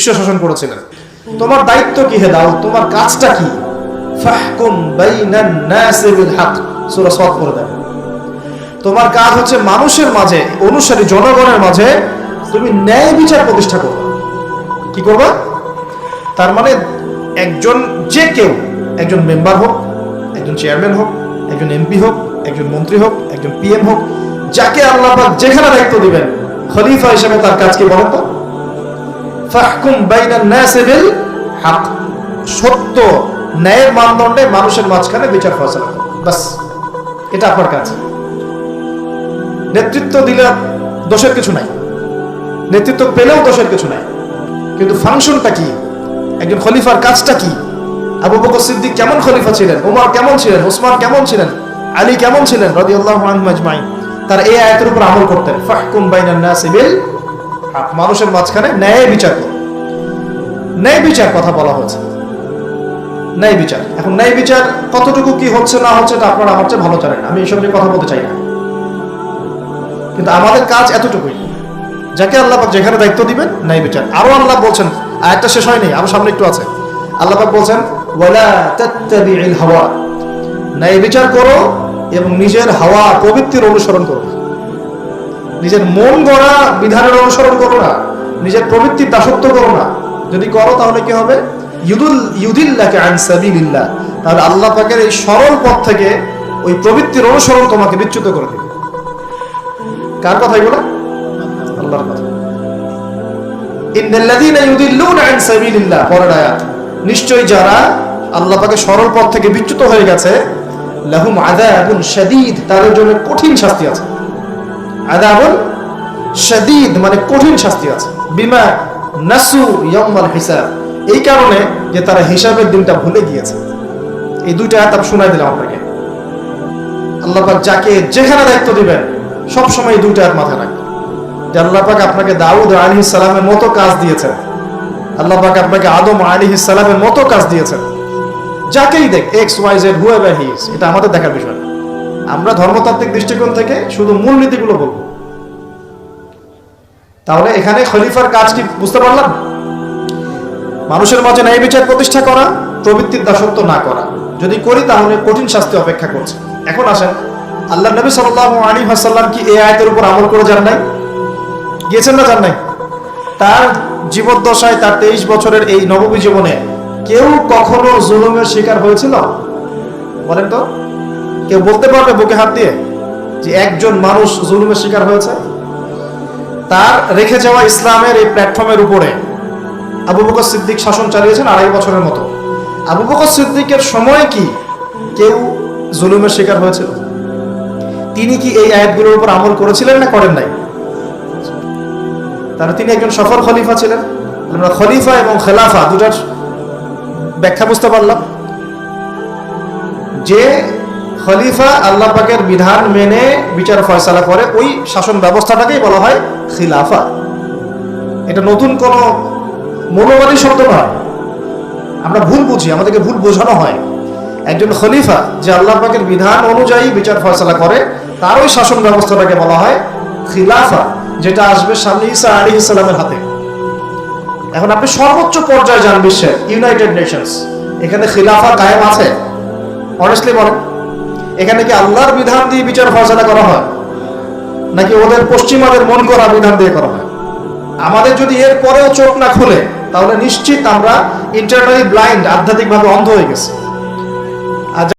বিশ্ব শাসন করেছিলেন। তোমার দায়িত্ব কি হে দাউদ, তোমার কাজটা কি? ফাহকুম বাইনান নাসি বিল হক, সূরা সাদ পড়ে দেন। তোমার কাজ হচ্ছে মানুষের মাঝে, অনুসারী জনগণের মাঝে তুমি ন্যায় বিচার প্রতিষ্ঠা করবে। কি করবা? তার মানে একজন, যে কেউ, একজন মেম্বার হোক, একজন চেয়ারম্যান হোক, একজন এমপি হোক, একজন মন্ত্রী হোক, একজন পিএম হোক, যাকে আল্লাহ পাক যেখানে দায়িত্ব দিবেন, খলিফা হিসেবে তার কাজ কি বলেন তো? ফাহকুম বাইনান নাসি বিল হক, সত্য ন্যায়ের মানদণ্ডে মানুষের মাঝখানে বিচার ফয়সালা করো, বাস, এটা আপনার কাজ। নেতৃত্ব দিলে দোষের কিছু নাই, নেতৃত্ব পেলেও দোষের কিছু নাই, কিন্তু ফাংশনটা কি? একজন খলিফার কাজটা কি? আবু বকর সিদ্দিক কেমন খলিফা ছিলেন, ওমর কেমন ছিলেন, ওসমান কেমন ছিলেন, আলী কেমন ছিলেন রাদিয়াল্লাহু আনহুম আজমাইন? তার এই আয়াতের উপর আমল করতেন। ফাহকুম বাইনান নাসি বিল হক, মানুষের মাঝখানে ন্যায় বিচার করো। ন্যায় বিচার কথা বলা হয়েছে, ন্যায় বিচার। এখন ন্যায় বিচার কতটুকু কি হচ্ছে না হচ্ছে এটা আপনারা আমার চেয়ে ভালো জানেন, আমি এইসব নিয়ে কথা বলতে চাই না, কিন্তু আমাদের কাজ এতটুকুই, যাকে আল্লাহ পাক যেখানে দায়িত্ব দিবেন ন্যায় বিচার। আরো আল্লাহ বলছেন, আয়াতটা শেষ হয়নি, আরো সামনে একটু আছে। আল্লাহ পাক বলছেন ওয়ালা তাত্তাবিউল হাওয়া, ন্যায় বিচার করো এবং নিজের হাওয়া প্রবৃত্তির অনুসরণ করো। নিজের মন গড়া বিধানের অনুসরণ করো না, নিজের প্রবৃত্তির দাসত্ব করো না। যদি করো তাহলে কি হবে? ইউদিল্লাকা আন সাবিলিল্লাহ, তাহলে আল্লাহ পাকের এই সরল পথ থেকে ওই প্রবৃত্তির অনুসরণ তোমাকে বিচ্যুত করে দেবে। কার কথা এগুলো? আল্লাহর কথা। ইন্নাল্লাযীনা ইউদিল্লুনা আন সাবিলিল্লাহ, পরের আয়াত, নিশ্চয়ই যারা আল্লাহ পাকের সরল পথ থেকে বিচ্যুত হয়ে গেছে, লাহুম আযাবুন শাদীদ, তাদের জন্য কঠিন শাস্তি আছে। আযাবুন শাদীদ মানে কঠিন শাস্তি আছে। বিমা নাসু ইয়াউমাল হিসাব, এই কারণে যে তারা হিসাবের দিনটা ভুলে গিয়েছে। এই দুইটা আয়াত আমি শোনাই দিলাম আপনাকে। আল্লাহ পাক যাকে যেখানে দায়িত্ব দিবেন সব সময় এই দুইটা আয়াত মাথায় রাখবেন, যে আল্লাহ পাক আপনাকে দাউদ আলাইহিস সালামের মতো কাজ দিয়েছেন, আল্লাহ পাক আপনাকে আদম আলাইহিস সালামের মতো কাজ দিয়েছেন। যাকেই দেখ, X Y Z whoever he is, এটা আমাদের দেখার বিষয় না। আমরা ধর্মতাত্ত্বিক দৃষ্টিকোণ থেকে শুধু মূলনীতিগুলো বলবো। তাহলে এখানে খলিফার কাজ কি বুঝতে পারলাম? মানুষের মাঝে ন্যায় বিচার প্রতিষ্ঠা করা, প্রবৃত্তির দাসত্ব না করা। যদি করি তাহলে কঠিন শাস্তি অপেক্ষা করছে। এখন আসেন, আল্লাহ নবী সাল্লাল্লাহু আলাইহি ওয়াসাল্লাম কি এই আয়াতের উপর আমল করে যান নাই? গিয়েছেন না যান নাই? তার জীবদ্দশায়, তার 23 বছরের এই নববী জীবনে কেউ কখনো জুলুমের শিকার হয়েছিল? বলেন তো, কেউ বলতে পারবে বুকে হাত দিয়ে যে একজন মানুষ জুলুমের শিকার হয়েছে? তার রেখে যাওয়া ইসলামের এই প্ল্যাটফর্মের উপরে আবু বকর সিদ্দিক শাসন চালিয়েছেন 2.5 বছরের মতো। আবু বকর সিদ্দিকের সময় কি কেউ জুলুমের শিকার হয়েছিল? তিনি কি এই আয়াতগুলোর উপর আমল করেছিলেন না করেন নাই? তারা তিনি একজন সফল খলিফা ছিলেন। আমরা খলিফা এবং খেলাফা দুটার ব্যাখ্যা বুঝতে পারলাম। যে খলিফা আল্লাহ পাকের বিধান মেনে বিচার ফয়সালা করে, ওই শাসন ব্যবস্থাটাকেই বলা হয় খিলাফা। এটা নতুন কোনো মৌলবাদী শব্দ নয়, আমরা ভুল বুঝি, আমাদেরকে ভুল বোঝানো হয়। একজন খলিফা যে আল্লাহ পাকের বিধান অনুযায়ী বিচার ফয়সালা করে, তার ওই শাসন ব্যবস্থাটাকে বলা হয় খিলাফা, যেটা আসবে সামনে ঈসা আলাইহিস সালামের হাতে। এখন আপনি সর্বোচ্চ পর্যায়ে যান বিশ্বের, ইউনাইটেড নেশনস, এখানে খিলাফা কায়েম আছে? অনেস্টলি বলেন, এখানে কি আল্লাহর বিধান দিয়ে বিচার ফয়সালা করা হয়, নাকি ওদের পশ্চিমাদের মন করা বিধান দিয়ে করা হয়? আমাদের যদি এর পরেও চোখ না খুলে, তাহলে নিশ্চিত আমরা ইন্টারনালি ব্লাইন্ড, আধ্যাত্মিকভাবে অন্ধ হয়ে গেছি।